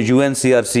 UNCRC,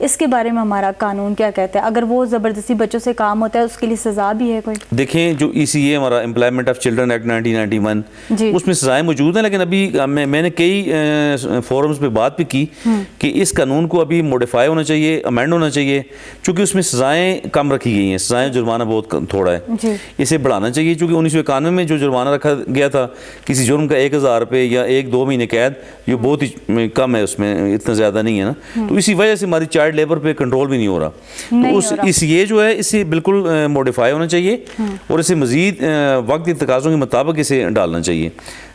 اس کے بارے میں ہمارا قانون کیا کہتا ہے؟ اگر وہ زبردستی بچوں سے کام ہوتا ہے اس کے لیے سزا بھی ہے کوئی؟ دیکھیں جو ECA ہمارا امپلائمنٹ آف چلڈرن ایکٹ 1991 اس میں سزائیں موجود ہیں، لیکن ابھی میں نے کئی فورمز پہ بات بھی کی کہ اس قانون کو ابھی موڈیفائی ہونا چاہیے، امینڈ ہونا چاہیے، چونکہ اس میں سزائیں کم رکھی گئی ہیں، سزائیں جرمانہ بہت تھوڑا ہے، اسے بڑھانا چاہیے، چونکہ 1991 میں جو جرمانہ رکھا گیا تھا کسی جرم کا 1000 روپے یا 1-2 مہینے قید، یہ بہت ہی کم ہے، اس میں اتنا زیادہ نہیں ہے نا، تو اسی وجہ سے ہماری چائلڈ لیبر پہ کنٹرول بھی نہیں ہو رہا، تو اس یہ جو ہے اسے بالکل موڈیفائی ہونا چاہیے اور اسے مزید وقت کے تقاضوں کے مطابق اسے ڈالنا چاہیے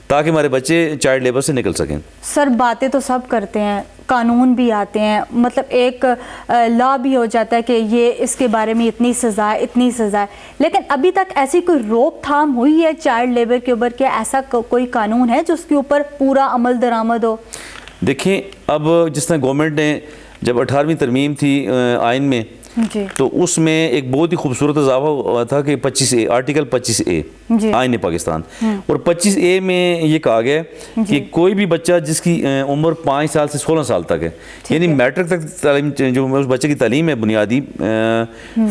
تاکہ ہمارے بچے چائلڈ لیبر سے نکل سکیں۔ سر باتیں تو سب کرتے ہیں، قانون بھی آتے ہیں، مطلب ایک لا بھی ہو جاتا ہے کہ یہ اس کے بارے میں اتنی سزا ہے، اتنی سزا ہے، لیکن ابھی تک ایسی کوئی روک تھام ہوئی ہے چائلڈ لیبر کے اوپر کہ ایسا کوئی قانون ہے جس کے اوپر پورا عمل درآمد ہو؟ دیکھیں اب جس طرح گورنمنٹ نے جب 18ویں ترمیم تھی آئین میں تو اس میں ایک بہت ہی خوبصورت اضافہ ہوا تھا کہ 25A آرٹیکل 25A آئین پاکستان، اور 25A میں یہ کہا گیا کہ کوئی بھی بچہ جس کی عمر 5 سال سے 16 سال تک ہے، یعنی میٹرک تک تعلیم، جو اس بچے کی تعلیم ہے بنیادی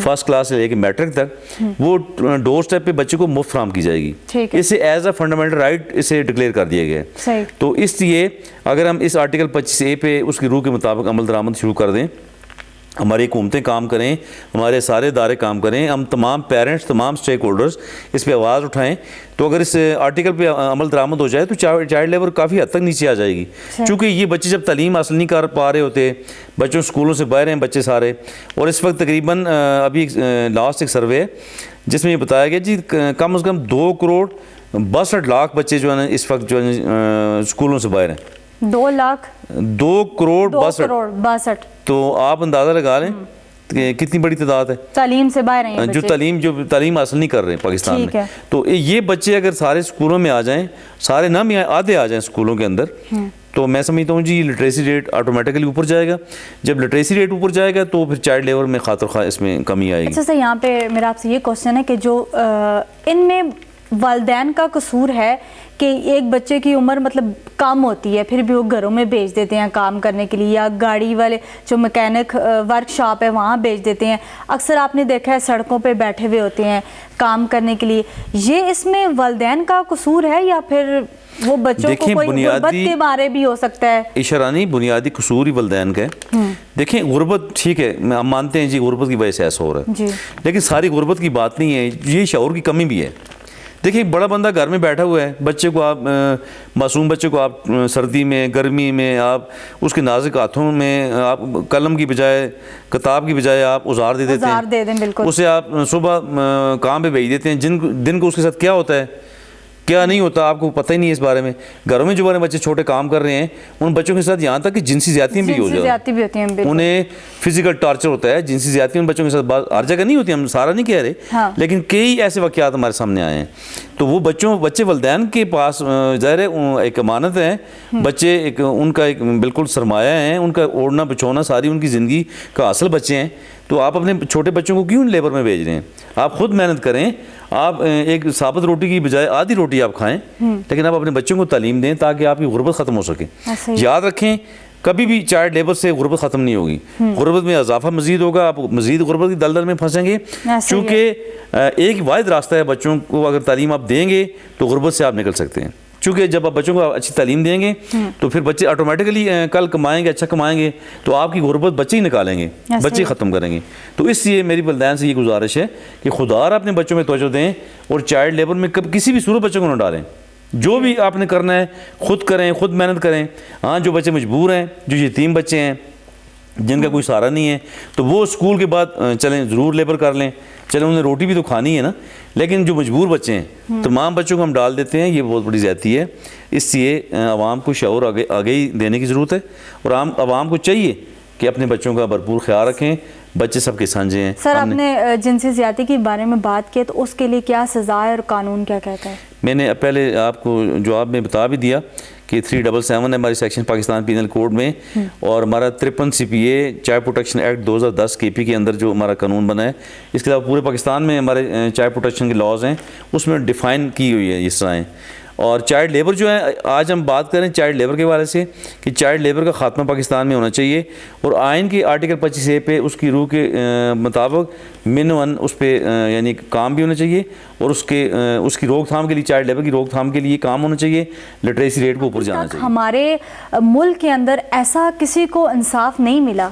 فرسٹ کلاس سے لے کے میٹرک تک، وہ ڈور سٹیپ پہ بچے کو مفت فراہم کی جائے گی، اسے ایز اے فنڈامنٹل رائٹ اسے ڈکلیئر کر دیا گیا ہے۔ تو اس لیے اگر ہم اس آرٹیکل 25A پہ اس کی روح کے مطابق عمل درآمد شروع کر دیں، ہماری حکومتیں کام کریں، ہمارے سارے ادارے کام کریں، ہم تمام پیرنٹس، تمام سٹیک ہولڈرز اس پہ آواز اٹھائیں، تو اگر اس آرٹیکل پہ عمل درآمد ہو جائے تو چائلڈ لیبر کافی حد تک نیچے آ جائے گی، چونکہ یہ بچے جب تعلیم حاصل نہیں کر پا رہے ہوتے، بچوں اسکولوں سے باہر ہیں بچے سارے، اور اس وقت تقریباً ابھی لاسٹ ایک سروے ہے جس میں یہ بتایا گیا جی کم از کم 2 کروڑ 62 لاکھ بچے جو ہیں اس وقت جو ہیں اسکولوں سے باہر ہیں، 2 کروڑ 62، تو آپ اندازہ لگا لیں کہ کتنی بڑی تعداد ہے تعلیم سے باہر ہیں جو تعلیم حاصل نہیں کر رہے ہیں پاکستان میں۔ تو یہ بچے اگر سارے اسکولوں میں آ جائیں، سارے نہ بھی آدھے آ جائیں اسکولوں کے اندر، تو میں سمجھتا ہوں جی لٹریسی ریٹ آٹومیٹکلی اوپر جائے گا، جب لٹریسی ریٹ اوپر جائے گا تو پھر چائلڈ لیبر میں خاطر خواہ اس میں کمی آئے گی۔ اچھا سر، یہاں پہ میرا آپ سے یہ کوشچن ہے کہ جو ان میں والدین کا قصور ہے کہ ایک بچے کی عمر مطلب کم ہوتی ہے پھر بھی وہ گھروں میں بھیج دیتے ہیں کام کرنے کے لیے، یا گاڑی والے جو میکینک ورک شاپ ہے وہاں بھیج دیتے ہیں، اکثر آپ نے دیکھا ہے سڑکوں پہ بیٹھے ہوئے ہوتے ہیں کام کرنے کے لیے، یہ اس میں والدین کا قصور ہے یا پھر وہ بچوں کو کوئی غربت کے بارے بھی ہو سکتا ہے؟ اشارانی بنیادی قصور ہی والدین کا ہے۔ دیکھیں غربت ٹھیک ہے، ہم مانتے ہیں جی غربت کی وجہ سے ایسا ہو رہا ہے، لیکن ساری غربت کی بات نہیں ہے، یہ شعور کی کمی بھی ہے۔ دیکھیں بڑا بندہ گھر میں بیٹھا ہوا ہے، بچے کو آپ معصوم بچے کو آپ سردی میں گرمی میں آپ اس کے نازک ہاتھوں میں آپ قلم کی بجائے کتاب کی بجائے آپ اوزار دے دیتے ہیں، اسے آپ صبح کام پہ بھیج دیتے ہیں، دن کو اس کے ساتھ کیا ہوتا ہے کیا نہیں ہوتا آپ کو پتہ ہی نہیں ہے اس بارے میں۔ گھروں میں جو ہمارے بچے چھوٹے کام کر رہے ہیں ان بچوں کے ساتھ یہاں تک کہ جنسی زیادتیاں بھی ہو جاتی ہیں، انہیں فزیکل ٹارچر ہوتا ہے، جنسی زیادتی ان بچوں کے ساتھ ہر جگہ نہیں ہوتی، ہم سارا نہیں کہہ رہے، لیکن کئی ایسے واقعات ہمارے سامنے آئے ہیں۔ تو وہ بچے والدین کے پاس ظاہر ہے ایک امانت ہے، بچے ایک ان کا ایک بالکل سرمایہ ہیں، ان کا اوڑھنا بچھونا ساری ان کی زندگی کا اصل بچے ہیں، تو آپ اپنے چھوٹے بچوں کو کیوں لیبر میں بھیج رہے ہیں؟ آپ خود محنت کریں، آپ ایک ثابت روٹی کی بجائے آدھی روٹی آپ کھائیں، لیکن آپ اپنے بچوں کو تعلیم دیں تاکہ آپ کی غربت ختم ہو سکے۔ یاد رکھیں کبھی بھی چائلڈ لیبر سے غربت ختم نہیں ہوگی، غربت میں اضافہ مزید ہوگا، آپ مزید غربت کی دلدل میں پھنسیں گے، چونکہ ایک واحد راستہ ہے بچوں کو اگر تعلیم آپ دیں گے تو غربت سے آپ نکل سکتے ہیں، چونکہ جب آپ بچوں کو اچھی تعلیم دیں گے تو پھر بچے آٹومیٹکلی کل کمائیں گے، اچھا کمائیں گے تو آپ کی غربت بچے ہی نکالیں گے، بچے ہی ختم کریں گے۔ تو اس لیے میری والدین سے یہ گزارش ہے کہ خدا اپنے بچوں میں توجہ دیں اور چائلڈ لیبر میں کسی بھی صورت بچوں کو نہ ڈالیں، جو بھی آپ نے کرنا ہے خود کریں، خود محنت کریں۔ ہاں جو بچے مجبور ہیں، جو یتیم بچے ہیں جن کا کوئی سہارا نہیں ہے، تو وہ اسکول کے بعد چلیں ضرور لیبر کر لیں، چلیں انہیں روٹی بھی تو کھانی ہے نا، لیکن جو مجبور بچے ہیں تمام بچوں کو ہم ڈال دیتے ہیں، یہ بہت بڑی زیادتی ہے۔ اس لیے عوام کو شعور آگے دینے کی ضرورت ہے، اور عوام کو چاہیے کہ اپنے بچوں کا بھرپور خیال رکھیں، بچے سب کے سانجے ہیں۔ سر آپ نے جنسی زیادتی کے بارے میں بات کی تو اس کے لیے کیا سزا ہے اور قانون کیا کہتا ہے؟ میں نے پہلے آپ کو جواب میں بتا بھی دیا کہ 377 ہے ہماری سیکشن پاکستان پینل کوڈ میں، اور ہمارا 53 CPA child protection act 2010 KP کے اندر جو ہمارا قانون بنا ہے، اس کے علاوہ پورے پاکستان میں ہمارے چائلڈ پروٹیکشن کے لاز ہیں، اس میں ڈیفائن کی ہوئی ہے یہ سزائیں۔ اور چائلڈ لیبر جو ہے آج ہم بات کریں چائلڈ لیبر کے حوالے سے کہ چائلڈ لیبر کا خاتمہ پاکستان میں ہونا چاہیے اور آئین کے آرٹیکل 25A پہ اس کی روح کے مطابق منون اس پہ یعنی کام بھی ہونا چاہیے اور اس کی روک تھام کے لیے چائلڈ لیبر کی روک تھام کے لیے کام ہونا چاہیے, لٹریسی ریٹ کو اوپر جانا چاہیے. ہمارے ملک کے اندر ایسا کسی کو انصاف نہیں ملا.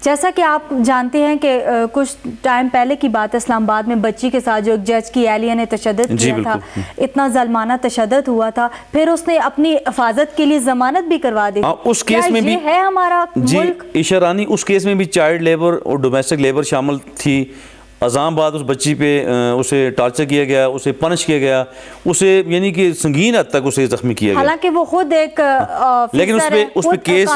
جیسا کہ آپ جانتے ہیں کہ کچھ ٹائم پہلے کی بات ہے, اسلام آباد میں بچی کے ساتھ جو ایک جج کی اہلیہ نے تشدد کیا تھا, اتنا ظالمانہ تشدد ہوا تھا, پھر اس نے اپنی حفاظت کے لیے ضمانت بھی کروا دی. اس کیس میں بھی یہ ہے ہمارا ملک. عائشہ رانی, اس کیس میں بھی چائلڈ لیبر اور ڈومیسٹک لیبر شامل تھی. عذام بعد اس بچی پہ اسے ٹارچر کیا گیا, اسے پنش کیا گیا, اسے یعنی کہ سنگین حد تک اسے زخمی کیا گیا. حالانکہ وہ خود ایک لیکن اس پہ کیس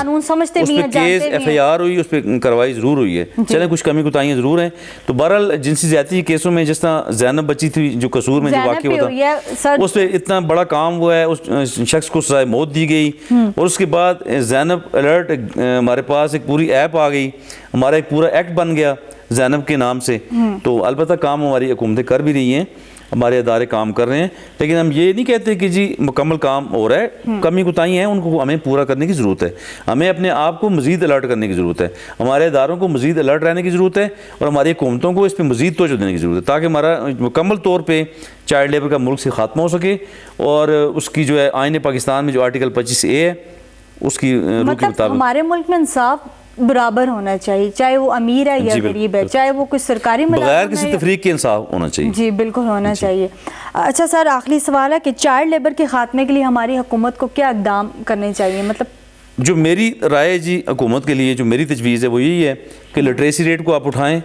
FIR ہوئی, اس پہ کارروائی ضرور ہوئی ہے. چلیں کچھ کمی کوتاہیاں ضرور ہیں. تو بہرحال جنسی زیادتی کے کیسوں میں جس طرح زینب بچی تھی جو قصور میں جو واقع ہوا تھا, اس پہ اتنا بڑا کام ہوا ہے, اس شخص کو سزائے موت دی گئی. اور اس کے بعد زینب الرٹ ہمارے پاس ایک پوری ایپ آ گئی, ہمارا ایک پورا ایکٹ بن گیا زینب کے نام سے. تو البتہ کام ہماری حکومتیں کر بھی رہی ہیں, ہمارے ادارے کام کر رہے ہیں, لیکن ہم یہ نہیں کہتے کہ جی مکمل کام ہو رہا ہے. کمی کوتاہی ہیں, ان کو ہمیں پورا کرنے کی ضرورت ہے. ہمیں اپنے آپ کو مزید الرٹ کرنے کی ضرورت ہے, ہمارے اداروں کو مزید الرٹ رہنے کی ضرورت ہے, اور ہماری حکومتوں کو اس پہ مزید توجہ دینے کی ضرورت ہے تاکہ ہمارا مکمل طور پہ چائلڈ لیبر کا ملک سے خاتمہ ہو سکے. اور اس کی جو ہے آئین پاکستان میں جو آرٹیکل 25A ہے اس کی روح کے مطابق ہمارے ملک میں انصاف برابر ہونا چاہیے, چاہے وہ امیر ہے یا غریب ہے, چاہے وہ کچھ سرکاری بغیر کسی تفریق کے انصاف ہونا چاہیے. جی بالکل ہونا چاہیے. اچھا سر, آخری سوال ہے کہ چائلڈ لیبر کے خاتمے کے لیے ہماری حکومت کو کیا اقدام کرنے چاہیے؟ مطلب جو میری رائے جی حکومت کے لیے جو میری تجویز ہے وہ یہی ہے کہ لٹریسی ریٹ کو آپ اٹھائیں,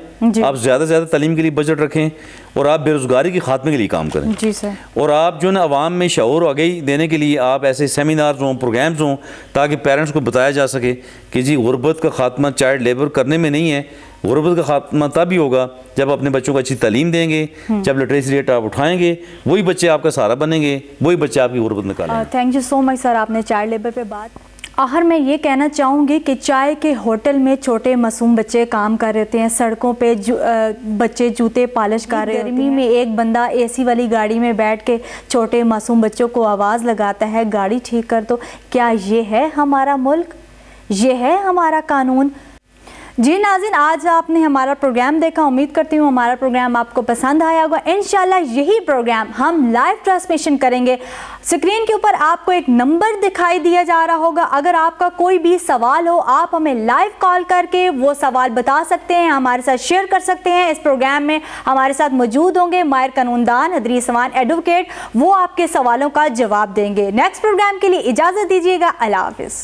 آپ زیادہ سے زیادہ تعلیم کے لیے بجٹ رکھیں, اور آپ بے روزگاری کے خاتمے کے لیے کام کریں. جی سر. اور آپ جو ہے نا عوام میں شعور و آگاہی دینے کے لیے آپ ایسے سیمینارز ہوں, پروگرامز ہوں, تاکہ پیرنٹس کو بتایا جا سکے کہ جی غربت کا خاتمہ چائلڈ لیبر کرنے میں نہیں ہے, غربت کا خاتمہ تب ہی ہوگا جب اپنے بچوں کو اچھی تعلیم دیں گے, جب لٹریسی ریٹ آپ اٹھائیں گے, وہی بچے آپ کا سہارا بنیں گے, وہی بچے آپ کی غربت نکالیں گے. تھینک یو سو مچ سر, آپ نے چائلڈ لیبر پہ بات. آخر میں یہ کہنا چاہوں گی کہ چائے کے ہوٹل میں چھوٹے معصوم بچے کام کر رہے ہیں, سڑکوں پہ بچے جوتے پالش کر رہے ہیں, گرمی میں ایک بندہ AC والی گاڑی میں بیٹھ کے چھوٹے معصوم بچوں کو آواز لگاتا ہے گاڑی ٹھیک کر دو. کیا یہ ہے ہمارا ملک؟ یہ ہے ہمارا قانون؟ جی ناظرین, آج آپ نے ہمارا پروگرام دیکھا, امید کرتی ہوں ہمارا پروگرام آپ کو پسند آیا ہوگا. انشاءاللہ یہی پروگرام ہم لائیو ٹرانسمیشن کریں گے. اسکرین کے اوپر آپ کو ایک نمبر دکھائی دیا جا رہا ہوگا, اگر آپ کا کوئی بھی سوال ہو آپ ہمیں لائیو کال کر کے وہ سوال بتا سکتے ہیں, ہمارے ساتھ شیئر کر سکتے ہیں. اس پروگرام میں ہمارے ساتھ موجود ہوں گے ماہر قانون دان ادریس امان ایڈوکیٹ, وہ آپ کے سوالوں کا جواب دیں گے. نیکسٹ پروگرام کے لیے اجازت دیجیے گا. اللہ حافظ.